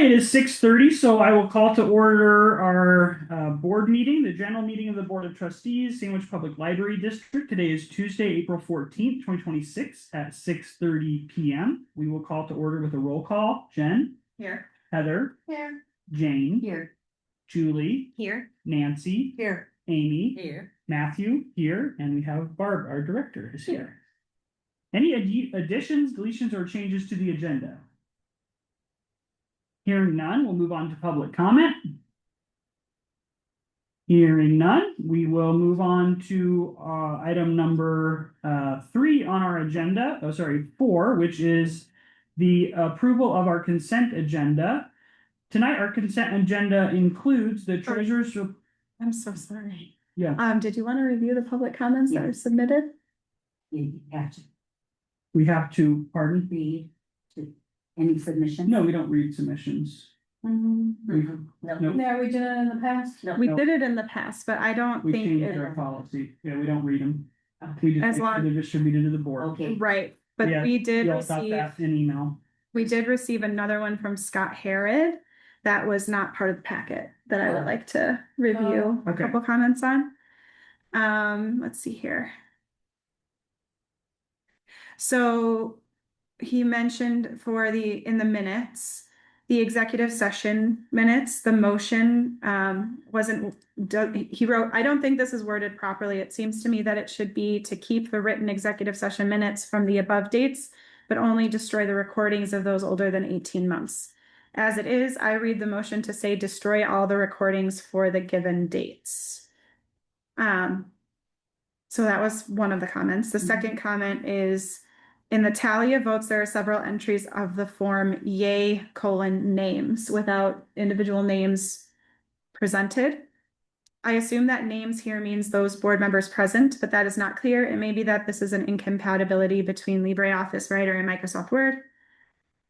Okay, it is 6:30, so I will call to order our board meeting, the general meeting of the Board of Trustees, Sandwich Public Library District. Today is Tuesday, April 14th, 2026 at 6:30 p.m. We will call to order with a roll call. Jen? Here. Heather? Here. Jane? Here. Julie? Here. Nancy? Here. Amy? Here. Matthew? Here. And we have Barb, our director, is here. Any additions, deletions, or changes to the agenda? Hearing none, we'll move on to public comment. Hearing none, we will move on to item number 3 on our agenda. 4, which is the approval of our consent agenda. Tonight, our consent agenda includes the treasurer's. I'm so sorry. Yeah. Did you want to review the public comments that are submitted? You have to We have to, pardon? read to any submission? No, we don't read submissions. No. No, we did it in the past. No. We did it in the past, but I don't We think changed it, our policy. Yeah, we don't read them. Okay. We just As make sure long- they're distributed to the board. Okay. right, but Yeah, we did Y'all got receive, that in email. we did receive another one from Scott Harrod. That was not part of the packet that I would like to review a Okay. couple comments on. Let's see here. So he mentioned for in the minutes, the executive session minutes, the motion he wrote, I don't think this is worded properly. It seems to me that it should be to keep the written executive session minutes from the above dates, but only destroy the recordings of those older than 18 months. As it is, I read the motion to say destroy all the recordings for the given dates. So that was one of the comments. The second comment is in the tally of votes, there are several entries of the form yay : names without individual names presented. I assume that names here means those board members present, but that is not clear. It may be that this is an incompatibility between LibreOffice Writer and Microsoft Word.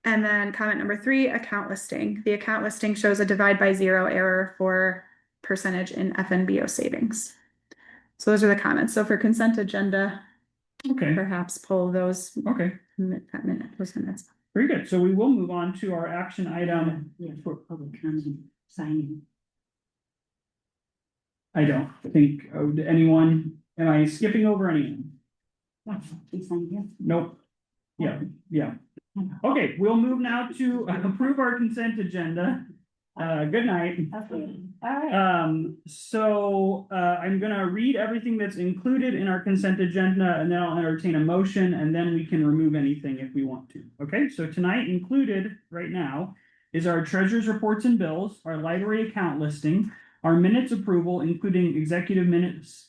And then comment number 3, account listing. The account listing shows a divide by 0 error for percentage in FNBO savings. So those are the comments. So for consent agenda, Okay. perhaps pull those Okay. those minutes. Very good. So we will move on to our action item. Yeah, for public comment signing. I don't think, anyone, am I skipping over anyone? Please sign here. Nope. Yeah. Okay, we'll move now to approve our consent agenda. Good night. Okay. So I'm gonna read everything that's included in our consent agenda, and then I'll entertain a motion, and then we can remove anything if we want to. Okay, so tonight included right now is our treasurer's reports and bills, our library account listing, our minutes approval, including executive minutes,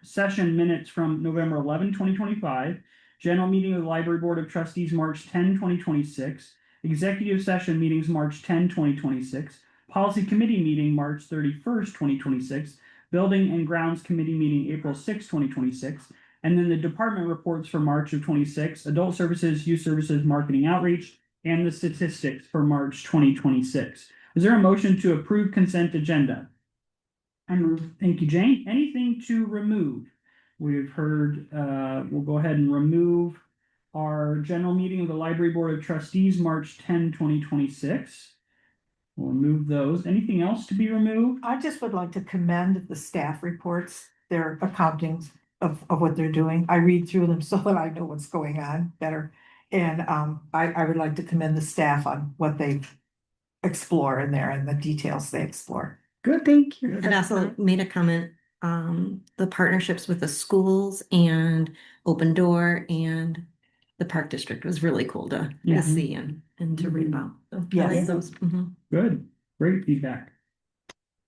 session minutes from November 11, 2025, general meeting of the Library Board of Trustees, March 10, 2026, executive session meetings, March 10, 2026, policy committee meeting, March 31st, 2026, building and grounds committee meeting, April 6, 2026, and then the department reports for March of 26, adult services, youth services, marketing outreach, and the statistics for March 2026. Is there a motion to approve consent agenda? I move. Thank you, Jane. Anything to remove? We've heard, we'll go ahead and remove our general meeting of the Library Board of Trustees, March 10, 2026. We'll remove those. Anything else to be removed? I just would like to commend the staff reports, their accountings of what they're doing. I read through them so that I know what's going on better. And I would like to commend the staff on what they explore in there and the details they explore. Good. Thank you. And also made a comment, the partnerships with the schools and Open Door and the Park District was really cool to see and to read about. So, Yes. those, Good. Great feedback.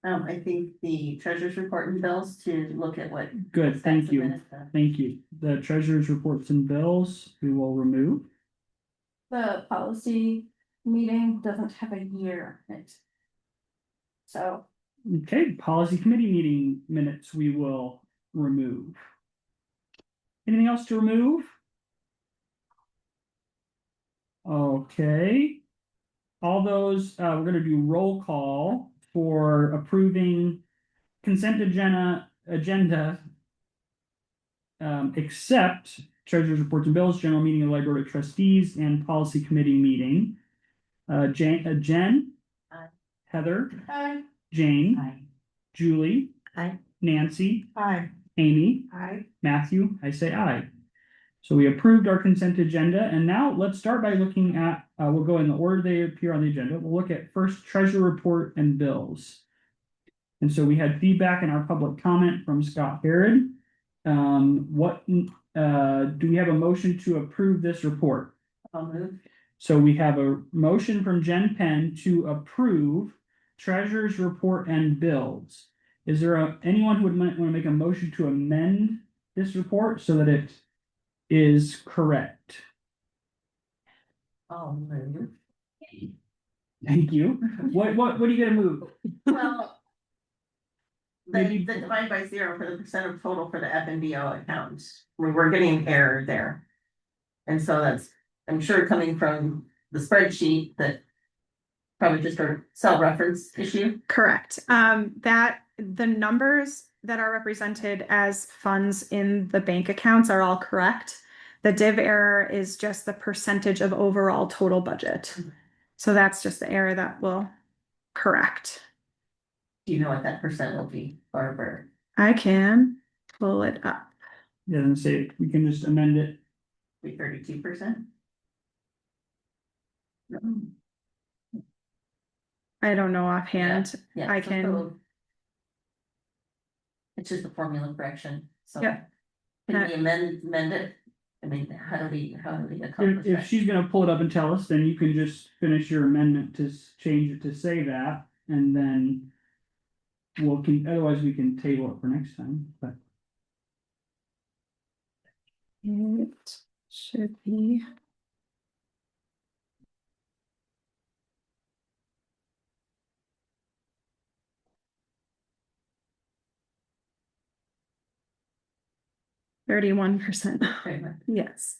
I think the treasurer's report and bills to look at what. Good. Thank you. minutes are. Thank you. The treasurer's reports and bills, we will remove. The policy meeting doesn't have a year in it. So, Okay, policy committee meeting minutes we will remove. Anything else to remove? Okay. All those, we're gonna do roll call for approving consent agenda, except treasurer's reports and bills, general meeting of the Library Board of Trustees, and policy committee meeting. Jen, Heather, Aye. Jane, Aye. Julie, Aye. Nancy, Aye. Amy, Aye. Matthew, I say aye. So we approved our consent agenda, and now let's start by looking at, we'll go in the order they appear on the agenda. We'll look at first treasurer report and bills. And so we had feedback in our public comment from Scott Harrod. Do we have a motion to approve this report? I'll move. So we have a motion from Jen Penn to approve treasurer's report and bills. Is there anyone who would want to make a motion to amend this report so that it is correct? I'll move. Thank you. What are you gonna move? Well. Maybe- The divide by zero for the percent of total for the FNBO account, we're getting an error there. And so that's, I'm sure coming from the spreadsheet that. Probably just a cell reference issue. Correct. That the numbers that are represented as funds in the bank accounts are all correct. The div error is just the percentage of overall total budget. So that's just the error that will correct. Do you know what that percent will be, Barbara? I can pull it up. Yeah, then say, we can just amend it. Be 32%? I don't know offhand. Yeah. I so can- It's just a formula correction, so. Yep. Can we amend it? I mean, how do we accomplish If that? she's gonna pull it up and tell us, then you can just finish your amendment to change it to say that, and then. Otherwise we can table it for next time, but. It should be. %31. Okay, right. Yes.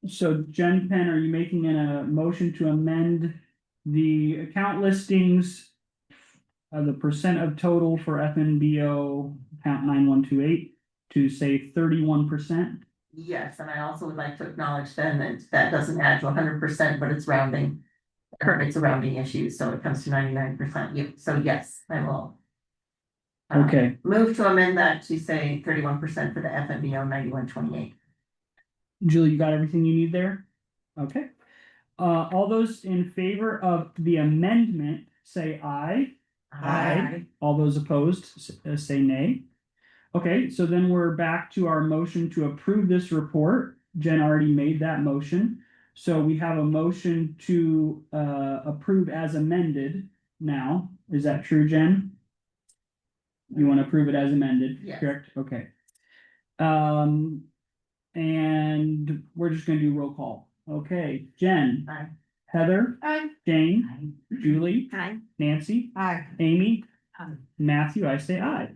So Jen Penn, are you making a motion to amend the account listings? The percent of total for FNBO account 9128 to say 31%? Yes, and I also would like to acknowledge then that that doesn't add to 100%, but it's rounding. It's a rounding issue, so it comes to 99%. So yes, I will. Okay, Move to amend that to say 31% for the FNBO 9128. Julie, you got everything you need there? Okay. All those in favor of the amendment, say aye. All those opposed, say nay. Okay, so then we're back to our motion to approve this report. Jen already made that motion. So we have a motion to approve as amended now. Is that true, Jen? You want to approve it as amended, Yes. correct? Okay. And we're just gonna do roll call. Okay, Jen, Aye. Heather, Aye. Jane, Julie, Aye. Nancy, Aye. Amy, Aye. Matthew, I say aye.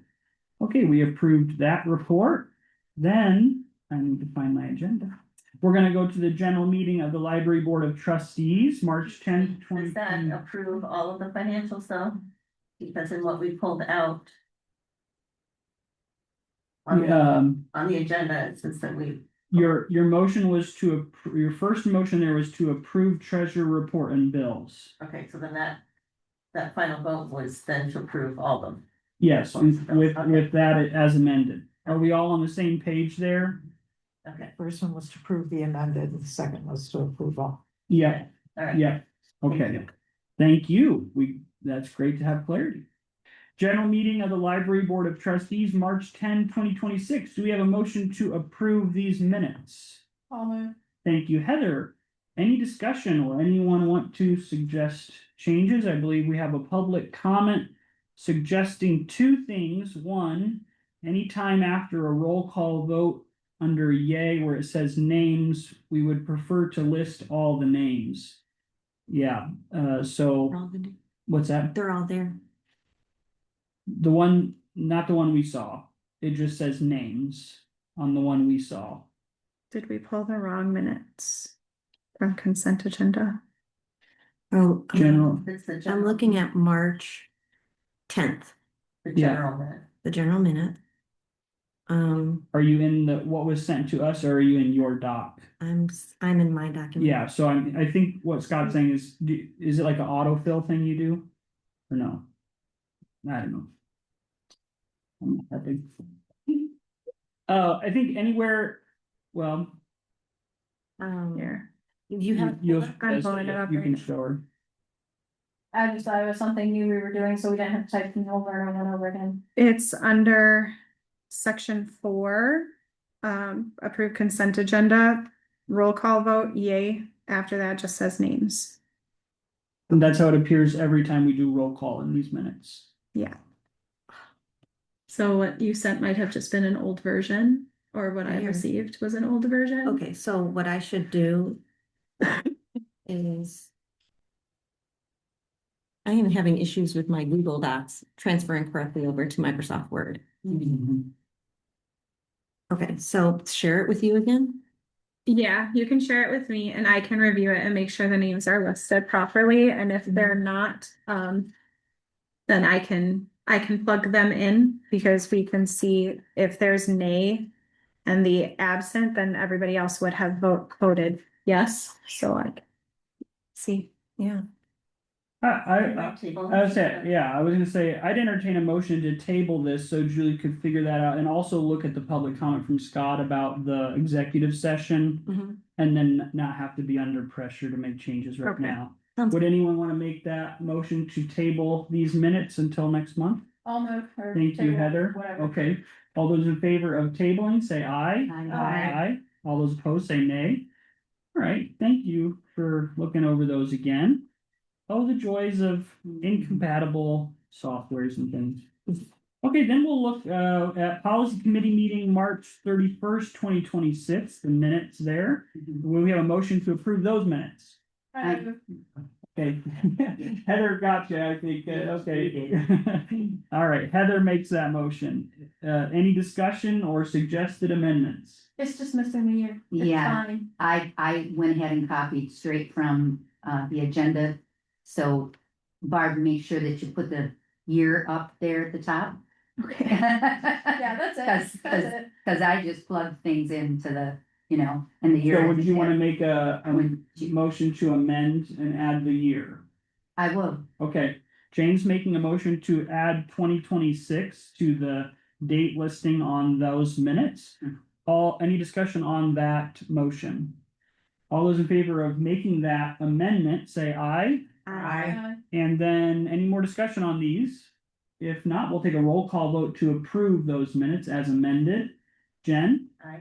Okay, we approved that report. Then I need to find my agenda. We're gonna go to the general meeting of the Library Board of Trustees, March 10th, Does that 2020. approve all of the financials though? Because in what we pulled out. On the agenda, it says that we, Your motion was to, your first motion there was to approve treasurer report and bills. okay, so then that final vote was then to approve all of them. Yes, with Okay. that as amended. Are we all on the same page there? Okay, First one was to approve the amended, and the second was to approve all. Yeah, all right. yeah, Thank okay. you. Thank you. That's great to have clarity. General meeting of the Library Board of Trustees, March 10, 2026. Do we have a motion to approve these minutes? I'll move. Thank you, Heather. Any discussion or anyone want to suggest changes? I believe we have a public comment suggesting two things. One, anytime after a roll call vote under yay where it says names, we would prefer to list all the names. Yeah, so They're all there. what's that? They're all there. The one, not the one we saw. It just says names on the one we saw. Did we pull the wrong minutes from consent agenda? Oh, General, It's the I'm general. looking at March 10th, The Yeah. general minute. the general minute. are you in what was sent to us, or are you in your doc? I'm in my document. Yeah, so I think what Scott's saying is, is it like an autofill thing you do? Or no? I don't know. I'm not that big. I think anywhere, well. Here, You have. You'll- I'm pulling it up You right can now. show her. I just thought it was something new we were doing, so we didn't have to type them over and over and over again. it's under section 4. Approved consent agenda, roll call vote, yay. After that, just says names. And that's how it appears every time we do roll call in these minutes. Yeah. So what you sent might have just been an old version, or what I Here. received was an old version. Okay, so what I should do is I am having issues with my Google Docs transferring correctly over to Microsoft Word. Okay, so share it with you again? Yeah, you can share it with me and I can review it and make sure the names are listed properly, and if they're not, then I can plug them in, because we can see if there's nay and the absent, then everybody else would have voted yes, so I see, yeah. I was saying, yeah, I was gonna say, I'd entertain a motion to table this so Julie could figure that out and also look at the public comment from Scott about the executive session. Mhm. And then not have to be under pressure to make changes right Okay. now. Sounds Would anyone want to make that motion to table these minutes until next month? I'll move. or Thank you, table, Heather. Whatever. Okay, all those in favor of tabling, say aye. Aye. All those opposed, say nay. All right, thank you for looking over those again. Oh, the joys of incompatible softwares and things. Okay, then we'll look at policy committee meeting March 31st, 2026, the minutes there. We have a motion to approve those minutes. I move. Okay, Heather gotcha, I think, okay. All right, Heather makes that motion. Any discussion or suggested amendments? It's just missing the year. It's Yeah. fine. I went ahead and copied straight from the agenda. So Barb, make sure that you put the year up there at the top. Okay. Yeah, that's it. That's it. Cause I just plugged things into the, and the year. So would you want to make a Would you- motion to amend and add the year? I will. Okay, Jane's making a motion to add 2026 to the date listing on those minutes. Any discussion on that motion? All those in favor of making that amendment, say aye. And then any more discussion on these? If not, we'll take a roll call vote to approve those minutes as amended. Jen? Aye.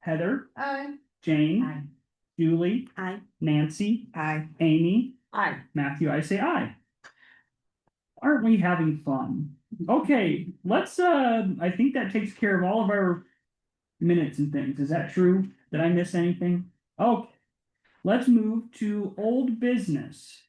Heather? Aye. Jane? Aye. Julie? Aye. Nancy? Aye. Amy? Aye. Matthew, I say aye. Aren't we having fun? Okay, let's, I think that takes care of all of our minutes and things. Is that true? Did I miss anything? Okay, let's move to old business.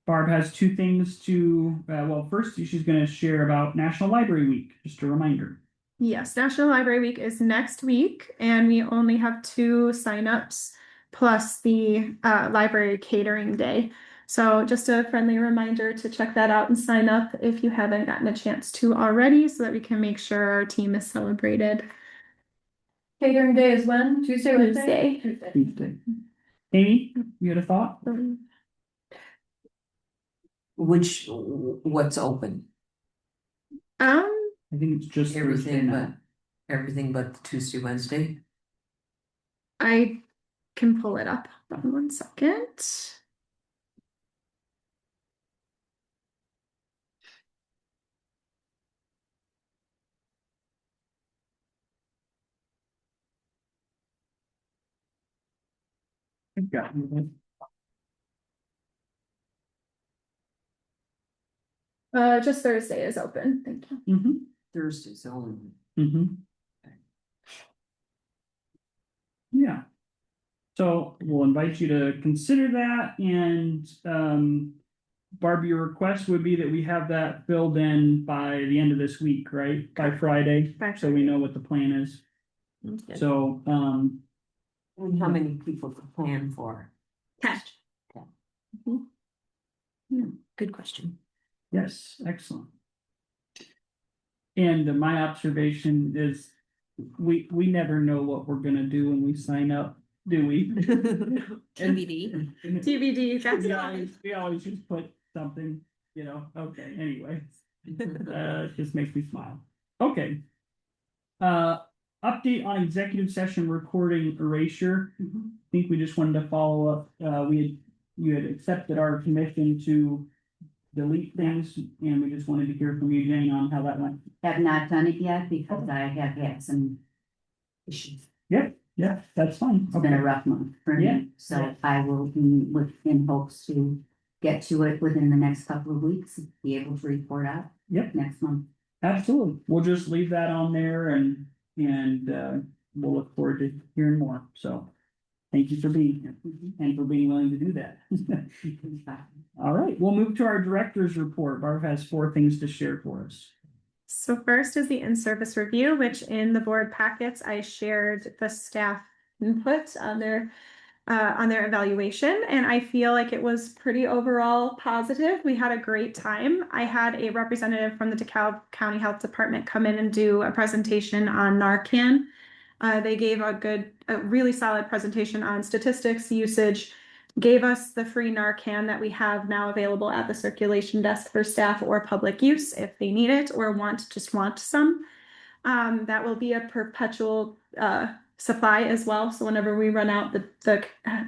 Barb has two things to, well, first she's gonna share about National Library Week, just a reminder. Yes, National Library Week is next week, and we only have 2 signups plus the library catering day. So just a friendly reminder to check that out and sign up if you haven't gotten a chance to already, so that we can make sure our team is celebrated. Catering day is when? Tuesday, Wednesday? Tuesday. Tuesday. Amy, you had a thought? What's open? I think it's just Thursday Everything now. everything but the Tuesday, Wednesday? I can pull it up. Hold on 1 second. Got it. Just Thursday is open. Thank you. Mm-hmm, Thursdays only. mm-hmm. Yeah. So we'll invite you to consider that, and Barb, your request would be that we have that filled in by the end of this week, right? By Friday, By so we know what the plan is. That's good. So, And how many people to plan for? Test. Good question. yes, excellent. And my observation is we never know what we're gonna do when we sign up, do we? TBD. TBD, that's We always just put something. you know, okay, anyway. It just makes me smile. Okay. Update on executive session recording erasure. I think we just wanted to follow up. You had accepted our commission to delete things, and we just wanted to hear from you, Jane, on how that went. Have not done it yet because I have had some issues. Yeah, that's fine. It's been a rough month for Yeah. me, so I will be in hopes to get to it within the next couple of weeks, be able to report out. Yep. Next month. Absolutely. We'll just leave that on there and we'll look forward to hearing more. So thank you for being here and for being willing to do that. All right, we'll move to our director's report. Barb has 4 things to share for us. So first is the in-service review, which in the board packets, I shared the staff input on their evaluation, and I feel like it was pretty overall positive. We had a great time. I had a representative from the DeKalb County Health Department come in and do a presentation on Narcan. They gave a really solid presentation on statistics, usage, gave us the free Narcan that we have now available at the circulation desk for staff or public use if they need it or want some. That will be a perpetual supply as well. So whenever we run out, the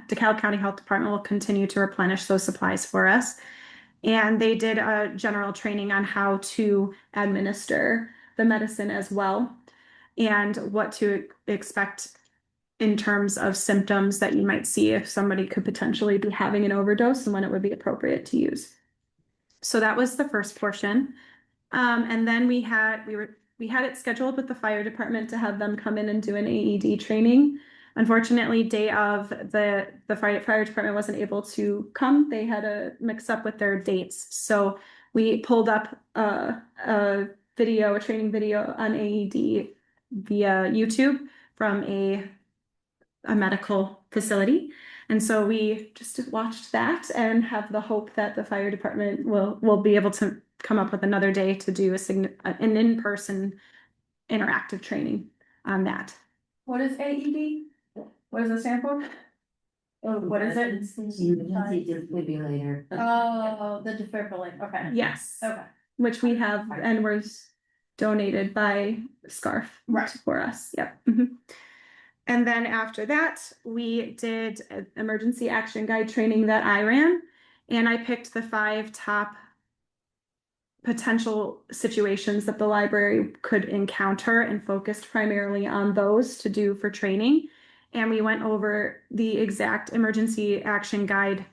DeKalb County Health Department will continue to replenish those supplies for us. And they did a general training on how to administer the medicine as well and what to expect in terms of symptoms that you might see if somebody could potentially be having an overdose and when it would be appropriate to use. So that was the first portion. And then we had it scheduled with the fire department to have them come in and do an AED training. Unfortunately, day of the fire department wasn't able to come. They had a mix up with their dates. So we pulled up a training video on AED via YouTube from a medical facility. And so we just watched that and have the hope that the fire department will be able to come up with another day to do an in-person interactive training on that. What is AED? What does it stand for? Oh, what is it? Emergency defibrillator. Oh, the defibrillator, okay. Yes. Okay. Which we have and was donated by Scarf Right. for us. Yep. Mhm. And then after that, we did an emergency action guide training that I ran, and I picked the 5 top potential situations that the library could encounter and focused primarily on those to do for training. And we went over the exact emergency action guide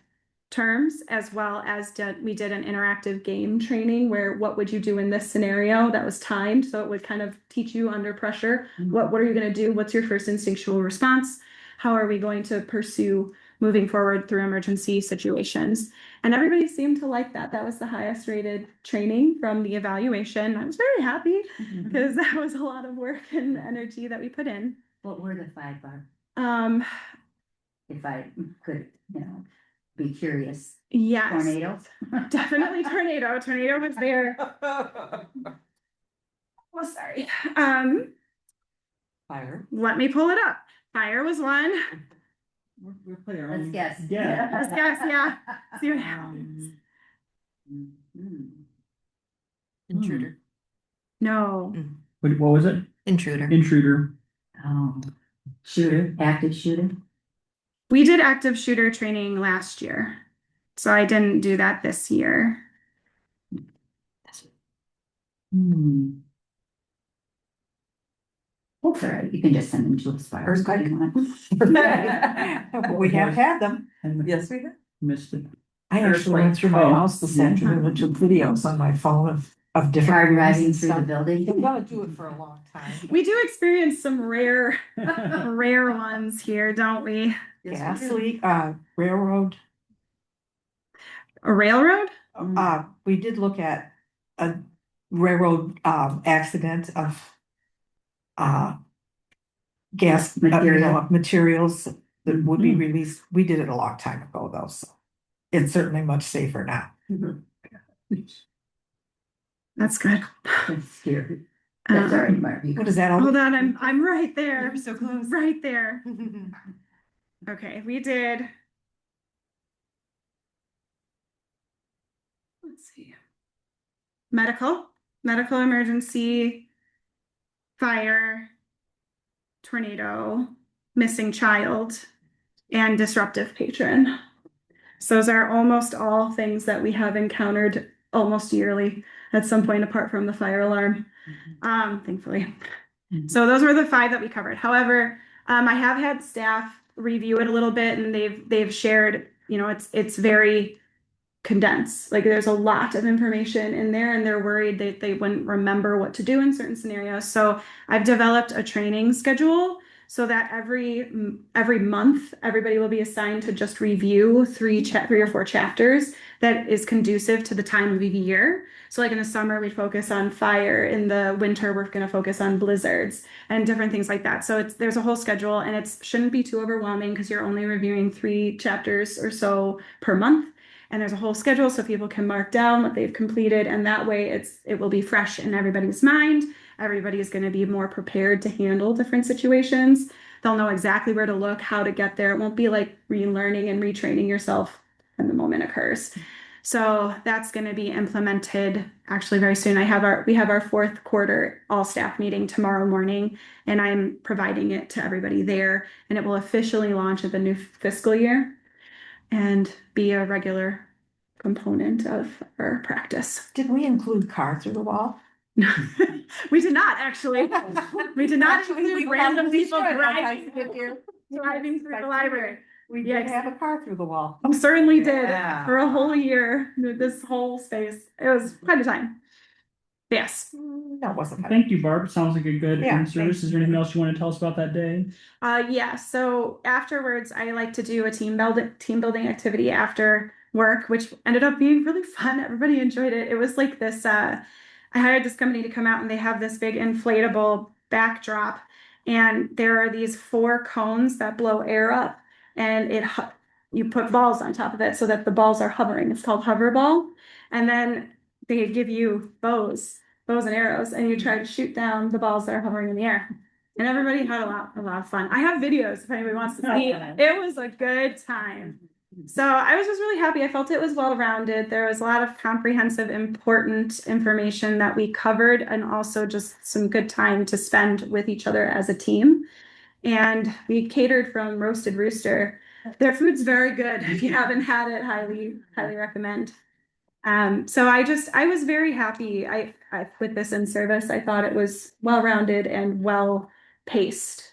terms, as well as we did an interactive game training where what would you do in this scenario that was timed, so it would kind of teach you under pressure. What are you going to do? What's your first instinctual response? How are we going to pursue moving forward through emergency situations? And everybody seemed to like that. That was the highest rated training from the evaluation. I was very happy because that was a lot of work and energy that we put in. What were the 5, Barb? If I could, be curious. Yes. Tornado? Definitely tornado. Tornado was there. Oh, sorry. Fire. Let me pull it up. Fire was one. We'll play our Let's own. guess. Yeah. Let's guess, yeah. See what happens. Intruder. No. What was it? Intruder. Intruder. Oh, shooter, active shooter. We did active shooter training last year, so I didn't do that this year. Okay, you can just send them to us. Earthquake. We have had them. Yes, we have. Missed it. I actually went through my house this afternoon and took videos on my phone of different. Hard rooms riding and through the stuff. building. They're gonna do it for a long time. We do experience some rare ones here, don't we? Ghastly, railroad. A railroad? We did look at a railroad, accident of, gas materials that would be released. We did it a long time ago though, so it's certainly much safer now. That's good. That's scary. That's all right, Marty. What is that? Hold on, I'm right there. You're so close. Right there. Okay, we did. let's see. Medical emergency, fire, tornado, missing child, and disruptive patron. So those are almost all things that we have encountered almost yearly at some point, apart from the fire alarm, thankfully. So those were the 5 that we covered. However, I have had staff review it a little bit, and they've shared, you know, it's very condensed. Like there's a lot of information in there, and they're worried that they wouldn't remember what to do in certain scenarios. So I've developed a training schedule so that every month everybody will be assigned to just review 3 or 4 chapters that is conducive to the time of the year. So like in the summer we focus on fire, in the winter we're going to focus on blizzards and different things like that. So there's a whole schedule, and it shouldn't be too overwhelming because you're only reviewing 3 chapters or so per month. And there's a whole schedule so people can mark down what they've completed, and that way it will be fresh in everybody's mind. Everybody is going to be more prepared to handle different situations. They'll know exactly where to look, how to get there. It won't be like relearning and retraining yourself when the moment occurs. So that's going to be implemented actually very soon. We have our 4th quarter all staff meeting tomorrow morning, and I'm providing it to everybody there, and it will officially launch at the new fiscal year and be a regular component of our practice. Did we include car through the wall? We did not actually. We did not Actually, include we random probably people should. driving Okay. through the library. We Yes. did have a car through the wall. We certainly did Yeah. for a whole year. This whole space. It was quite a time. Yes. No, it wasn't. Thank you, Barb. Sounds like a good Yeah, in-service. thanks. Is there anything else you want to tell us about that day? Yeah. So afterwards, I like to do a team building activity after work, which ended up being really fun. Everybody enjoyed it. It was like this. I hired this company to come out, and they have this big inflatable backdrop, and there are these 4 cones that blow air up, and you put balls on top of it so that the balls are hovering. It's called hover ball, and then they give you bows and arrows, and you try to shoot down the balls that are hovering in the air. And everybody had a lot of fun. I have videos if anybody wants to see. It was a good time. So I was just really happy. I felt it was well-rounded. There was a lot of comprehensive, important information that we covered, and also just some good time to spend with each other as a team. And we catered from Roasted Rooster. Their food's very good. If you haven't had it, highly recommend. So I was very happy with this in service. I thought it was well-rounded and well-paced.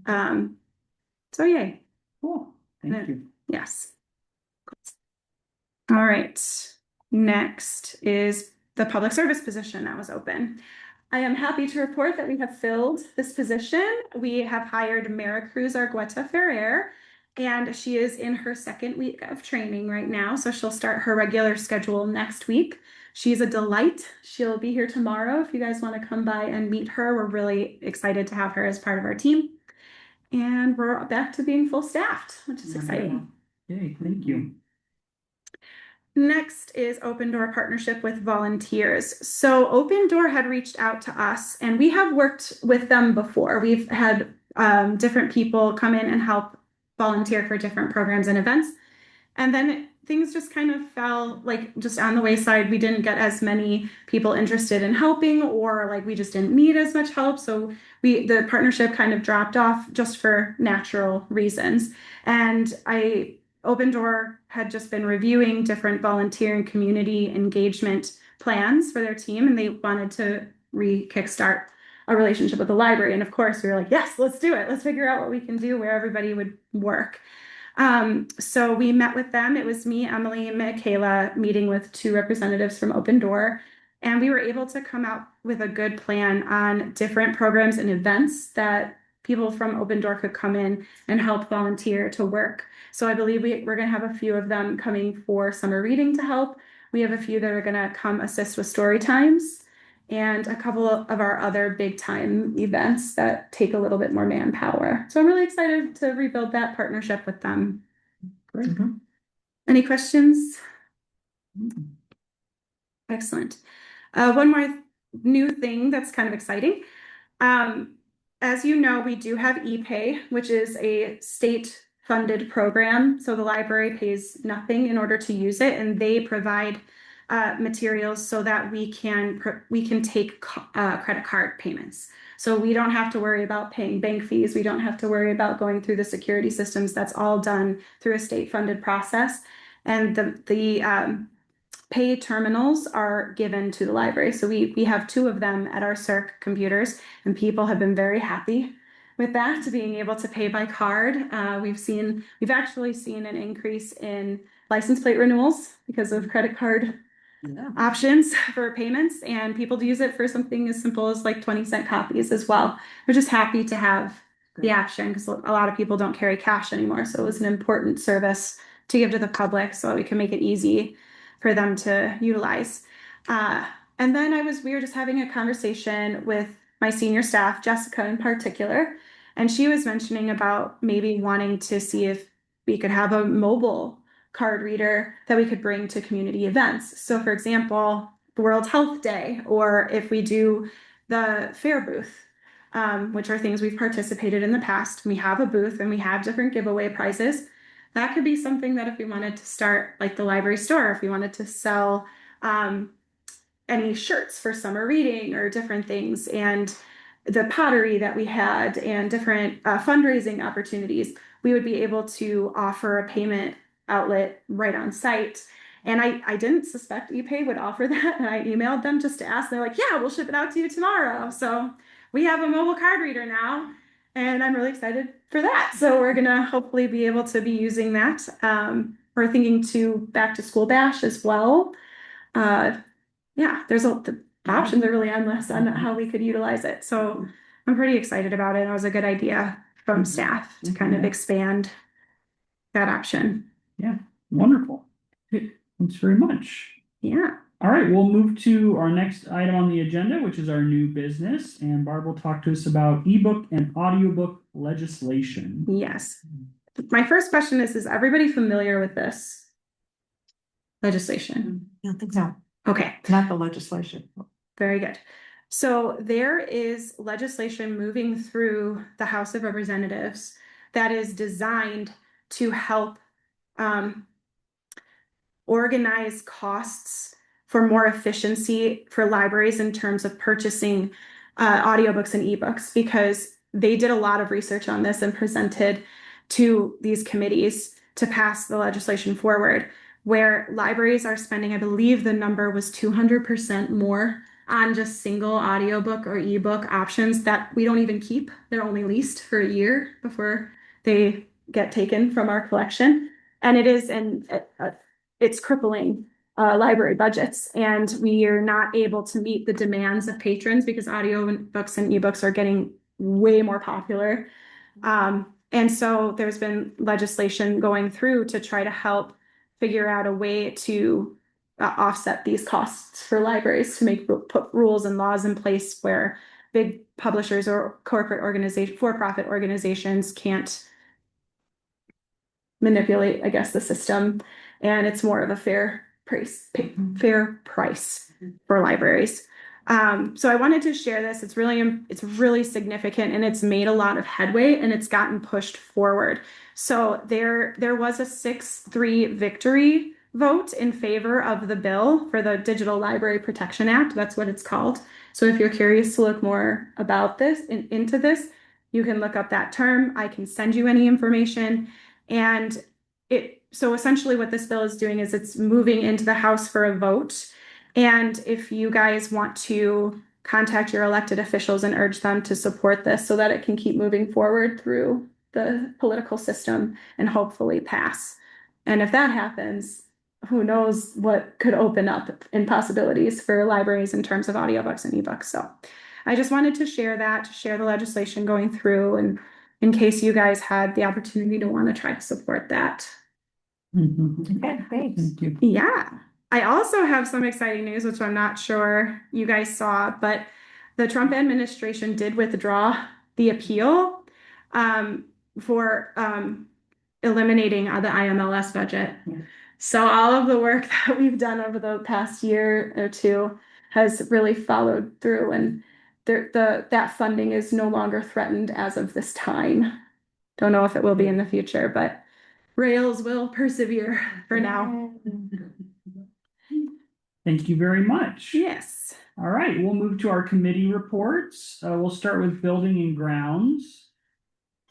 So yay. Cool. Thank you. Yes. All right. Next is the public service position that was open. I am happy to report that we have filled this position. We have hired Maricruz Argueta Ferrer, and she is in her 2nd week of training right now. So she'll start her regular schedule next week. She's a delight. She'll be here tomorrow if you guys want to come by and meet her. We're really excited to have her as part of our team. And we're back to being full staffed, which is exciting. Yay, thank you. Next is Open Door partnership with volunteers. So Open Door had reached out to us, and we have worked with them before. We've had different people come in and help volunteer for different programs and events. And then things just kind of fell like just on the wayside. We didn't get as many people interested in helping, or like we just didn't need as much help. So the partnership kind of dropped off just for natural reasons. And Open Door had just been reviewing different volunteer and community engagement plans for their team, and they wanted to kickstart a relationship with the library. And of course, we were like, yes, let's do it. Let's figure out what we can do where everybody would work. So we met with them. It was me, Emily, and Michaela meeting with 2 representatives from Open Door. And we were able to come out with a good plan on different programs and events that people from Open Door could come in and help volunteer to work. So I believe we're going to have a few of them coming for summer reading to help. We have a few that are going to come assist with story times, and a couple of our other big time events that take a little bit more manpower. So I'm really excited to rebuild that partnership with them. Great. Any questions? Excellent. One more new thing that's kind of exciting. As you know, we do have ePay, which is a state-funded program. So the library pays nothing in order to use it, and they provide materials so that we can take credit card payments. So we don't have to worry about paying bank fees. We don't have to worry about going through the security systems. That's all done through a state funded process. And the pay terminals are given to the library. So we have 2 of them at our CERC computers, and people have been very happy with that, to being able to pay by card. We've actually seen an increase in license plate renewals because of credit card options for payments, and people use it for something as simple as like 20-cent copies as well. We're just happy to have the option because a lot of people don't carry cash anymore. So it was an important service to give to the public so that we can make it easy for them to utilize. And then we were just having a conversation with my senior staff, Jessica in particular, and she was mentioning about maybe wanting to see if we could have a mobile card reader that we could bring to community events. So for example, World Health Day, or if we do the fair booth, which are things we've participated in the past. We have a booth and we have different giveaway prizes. That could be something that if we wanted to start like the library store, if we wanted to sell any shirts for summer reading or different things, and the pottery that we had and different fundraising opportunities, we would be able to offer a payment outlet right on site. And I didn't suspect ePay would offer that. And I emailed them just to ask. They're like, yeah, we'll ship it out to you tomorrow. So we have a mobile card reader now, and I'm really excited for that. So we're going to hopefully be able to be using that. We're thinking to back to school bash as well. Yeah, the options are really endless on how we could utilize it. So I'm pretty excited about it. It was a good idea from staff to kind of expand that option. Yeah, wonderful. Thanks very much. Yeah. All right, we'll move to our next item on the agenda, which is our new business, and Barb will talk to us about ebook and audiobook legislation. Yes. My first question is everybody familiar with this legislation? I don't think so. No, Okay. not the legislation. Very good. So there is legislation moving through the House of Representatives that is designed to help organize costs for more efficiency for libraries in terms of purchasing audiobooks and ebooks, because they did a lot of research on this and presented to these committees to pass the legislation forward, where libraries are spending, I believe the number was 200% more on just single audiobook or ebook options that we don't even keep. They're only leased for a year before they get taken from our collection. And it is it's crippling library budgets, and we are not able to meet the demands of patrons because audiobooks and ebooks are getting way more popular. And so there's been legislation going through to try to help figure out a way to offset these costs for libraries, to put rules and laws in place where big publishers or for-profit organizations can't manipulate, I guess, the system, and it's more of a fair price for libraries. So I wanted to share this. It's really significant, and it's made a lot of headway, and it's gotten pushed forward. So there was a 6-3 victory vote in favor of the bill for the Digital Library Protection Act. That's what it's called. So if you're curious to look more about this into this, you can look up that term. I can send you any information. And so essentially what this bill is doing is it's moving into the House for a vote. And if you guys want to contact your elected officials and urge them to support this so that it can keep moving forward through the political system and hopefully pass. And if that happens, who knows what could open up in possibilities for libraries in terms of audiobooks and ebooks. So I just wanted to share the legislation going through, and in case you guys had the opportunity to want to try to support that. Okay, thanks. Thank you. Yeah. I also have some exciting news, which I'm not sure you guys saw, but the Trump administration did withdraw the appeal for eliminating the IMLS budget. Yeah. So all of the work that we've done over the past year or two has really followed through, and that funding is no longer threatened as of this time. Don't know if it will be in the future, but Rails will persevere for now. Thank you very much. Yes. All right, we'll move to our committee reports. We'll start with building and grounds.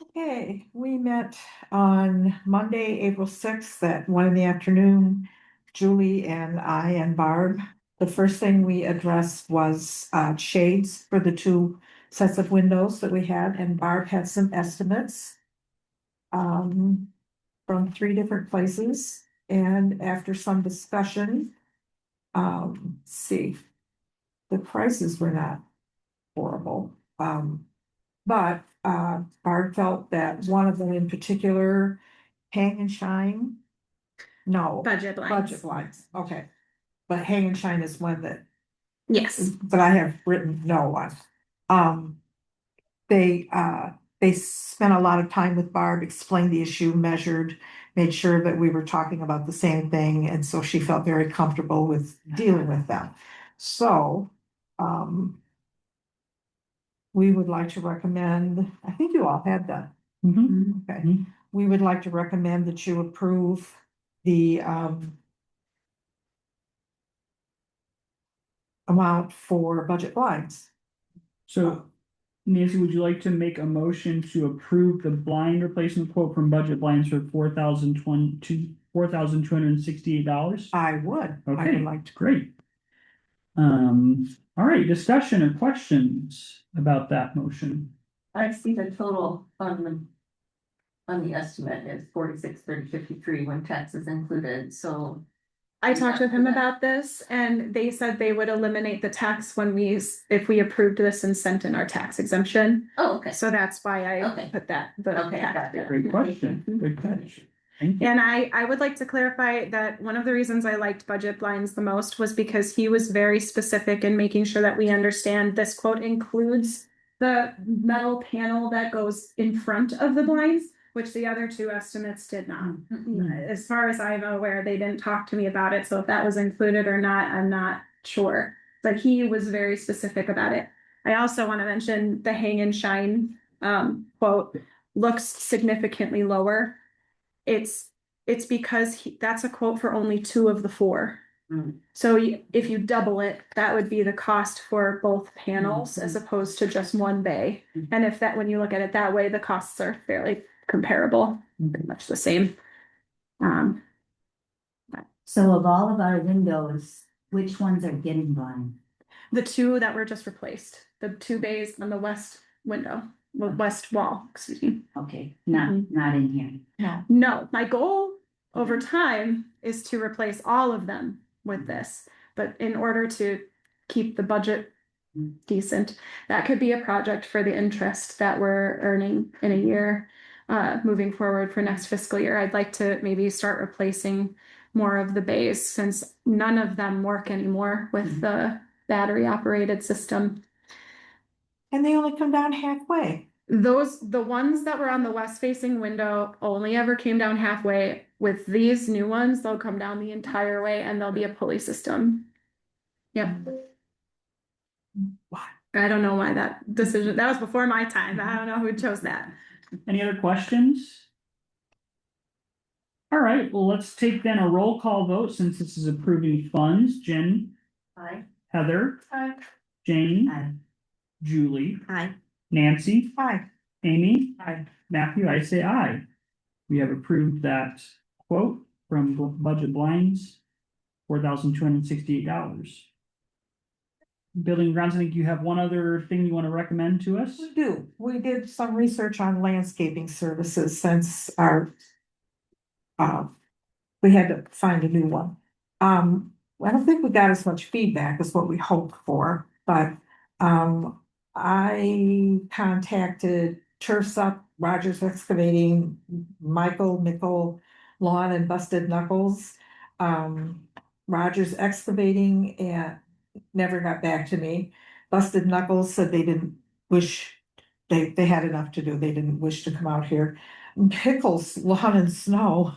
Okay, we met on Monday, April 6th at 1 in the afternoon. Julie and I and Barb. The first thing we addressed was shades for the 2 sets of windows that we had, and Barb had some estimates from 3 different places, and after some discussion, let's see, the prices were not horrible. But Barb felt that one of them in particular, Hang and Shine. No, Budget blinds. budget blinds, okay. But Hang and Shine is one that, Yes. that I have written no on. They spent a lot of time with Barb, explained the issue, measured, made sure that we were talking about the same thing, and so she felt very comfortable with dealing with them. So, we would like to recommend, I think you all had that. Okay, Mhm. we would like to recommend that you approve the amount for budget blinds. So Nancy, would you like to make a motion to approve the blind replacement quote from Budget Blinds for $4,268? I would Okay. like to. Great. All right, discussion or questions about that motion? I see the total on the estimate is 46,3053 when tax is included, so. I talked with him about this and they said they would eliminate the tax if we approved this and sent in our tax exemption. Oh, okay. So that's why I Okay. put the Okay, tax got it. there. Great question. Good catch. Thank you. And I would like to clarify that one of the reasons I liked budget blinds the most was because he was very specific in making sure that we understand this quote includes the metal panel that goes in front of the blinds, which the other 2 estimates did not. As far as I'm aware, they didn't talk to me about it, so if that was included or not, I'm not sure. But he was very specific about it. I also want to mention the Hang and Shine quote looks significantly lower. It's because that's a quote for only 2 of the 4. So if you double it, that would be the cost for both panels as opposed to just one bay. And when you look at it that way, the costs are fairly comparable, pretty much the same. So of all of our windows, which ones are getting blind? The 2 that were just replaced, the 2 bays on the west window, west wall, excuse me. Okay, not in here. No, my goal over time is to replace all of them with this, but in order to keep the budget decent, that could be a project for the interest that we're earning in a year. Moving forward for next fiscal year, I'd like to maybe start replacing more of the bays since none of them work anymore with the battery operated system. And they only come down halfway. The ones that were on the west facing window only ever came down halfway. With these new ones, they'll come down the entire way and there'll be a pulley system. Yep. Why? I don't know why that decision, that was before my time. I don't know who chose that. Any other questions? All right, well, let's take then a roll call vote since this is approving funds. Jen, Aye. Heather, Aye. Jane, Aye. Julie, Hi. Nancy, Hi. Amy, Aye. Matthew, I say aye. We have approved that quote from Budget Blinds, $4,268. Building and grounds, I think you have one other thing you want to recommend to us? We do. We did some research on landscaping services since we had to find a new one. I don't think we got as much feedback as what we hoped for, but I contacted Turfs Up, Rogers Excavating, Michael Mickle Lawn and Busted Knuckles. Rogers Excavating and never got back to me. Busted Knuckles said they didn't wish, they had enough to do. They didn't wish to come out here. Pickles Lawn and Snow.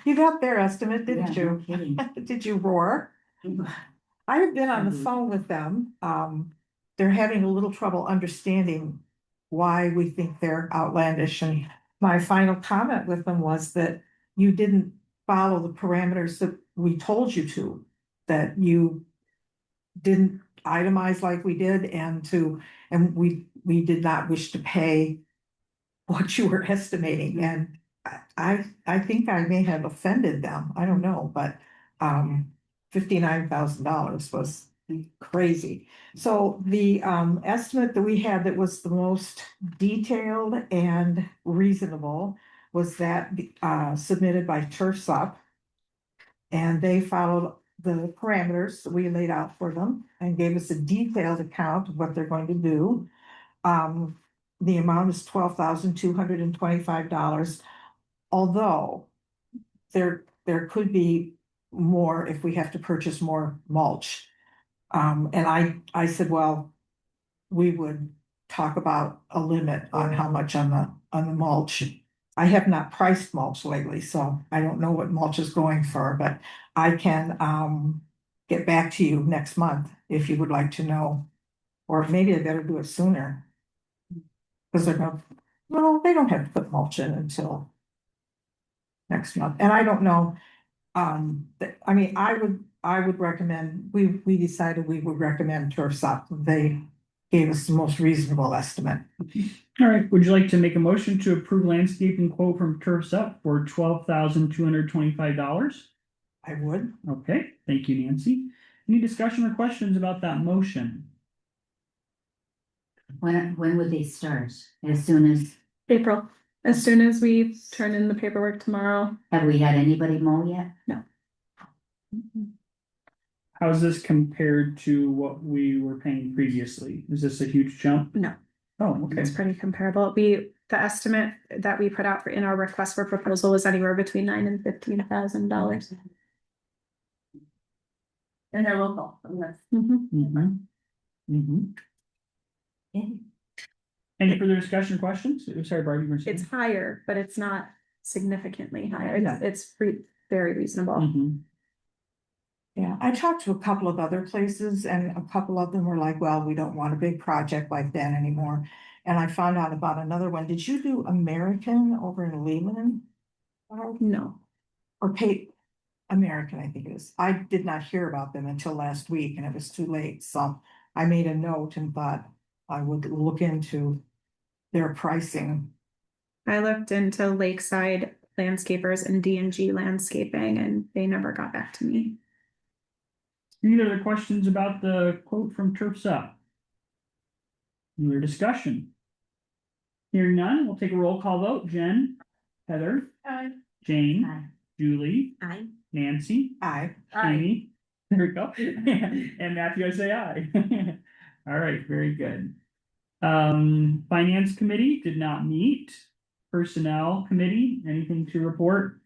You got their estimate, didn't Yeah, no you? kidding. Did you roar? I have been on the phone with them. They're having a little trouble understanding why we think they're outlandish. And my final comment with them was that you didn't follow the parameters that we told you to. that you didn't itemize like we did and we did not wish to pay what you were estimating, and I think I may have offended them, I don't know, but $59,000 was crazy. So the estimate that we had that was the most detailed and reasonable was that submitted by Turfs Up. And they followed the parameters that we laid out for them and gave us a detailed account of what they're going to do. The amount is $12,225, although there could be more if we have to purchase more mulch. And I said, well, we would talk about a limit on how much on the mulch. I have not priced mulch lately, so I don't know what mulch is going for, but I can get back to you next month if you would like to know. Or maybe I better do it sooner. Because they're gonna, well, they don't have to put mulch in until next month, and I don't know. I mean, I would recommend, we decided we would recommend Turfs Up. They gave us the most reasonable estimate. All right, would you like to make a motion to approve landscaping quote from Turfs Up for $12,225? I would. Okay, thank you, Nancy. Any discussion or questions about that motion? When would they start? As soon as, April, as soon as we turn in the paperwork tomorrow. have we had anybody mow yet? How's this compared to what we were paying previously? Is this a huge jump? No. Oh, okay. It's pretty comparable. The estimate that we put out for in our request for proposal was anywhere between $9,000 and $15,000. And they're local. So that's- Mhm. Mhm. Any further discussion or questions? Sorry, Barbie. you were saying? It's higher, but it's not significantly higher. Yeah. It's very reasonable. Mhm. Yeah, I talked to a couple of other places and a couple of them were like, well, we don't want a big project like that anymore. And I found out about another one. Did you do American over in Leland? No. Or Pay American, I think it is. I did not hear about them until last week and it was too late. So I made a note and thought I would look into their pricing. I looked into Lakeside Landscapers and D&G Landscaping and they never got back to me. Any other questions about the quote from Turfs Up? Any other discussion? Hearing none, we'll take a roll call vote. Jen, Heather, Jane, Aye. Julie, I, Nancy, I, Amy. There we go. And Matthew, I say aye. All right, very good. Finance Committee did not meet. Personnel Committee, anything to report?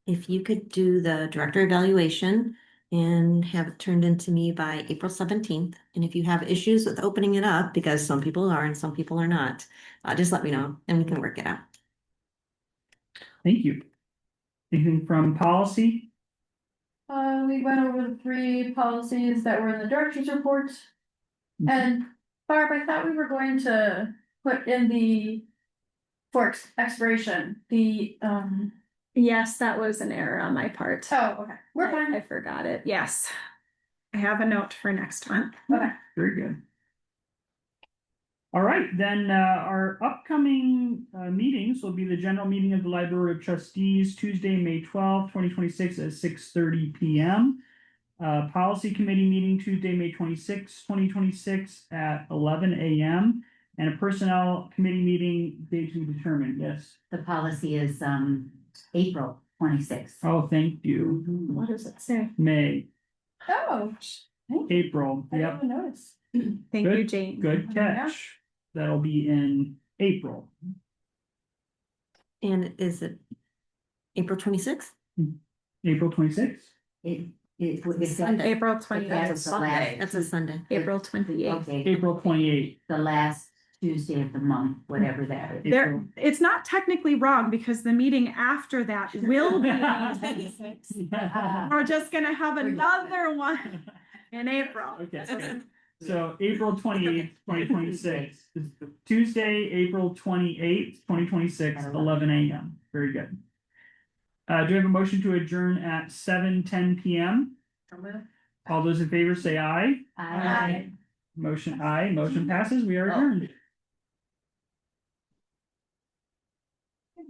if you could do the director evaluation and have it turned into me by April 17th. And if you have issues with opening it up, because some people are and some people are not, just let me know and we can work it out. Thank you. Anything from policy? We went over the 3 policies that were in the director's report. And Barb, I thought we were going to put in the for expiration, the Yes, that was an error on my part. oh, okay, we're fine. I forgot it. Yes. I have a note for next month. Okay. Very good. All right, then our upcoming meetings will be the general meeting of the Library of Trustees, Tuesday, May 12th, 2026 at 6:30 p.m. Policy Committee meeting Tuesday, May 26th, 2026 at 11 a.m. And a Personnel Committee meeting date to be determined. Yes. The policy is April 26th. Oh, thank you. What does it say? May, Oh, thank you. April. I Yep. didn't even notice. Thank Good, you, Jane. Good catch. That'll be in April. And is it April 26th? April 26th? It's Sunday. April That's 28th. the last, That's a Sunday. April 28th. okay, April 28th. the last Tuesday of the month, whatever that is. There, it's not technically wrong because the meeting after that will be. We're just gonna have another one in April. Okay. So April 28th, 2026. Tuesday, April 28th, 2026, 11 a.m. Very good. Do we have a motion to adjourn at 7:10 PM? All those in favor say aye. I. Motion passes. We are adjourned.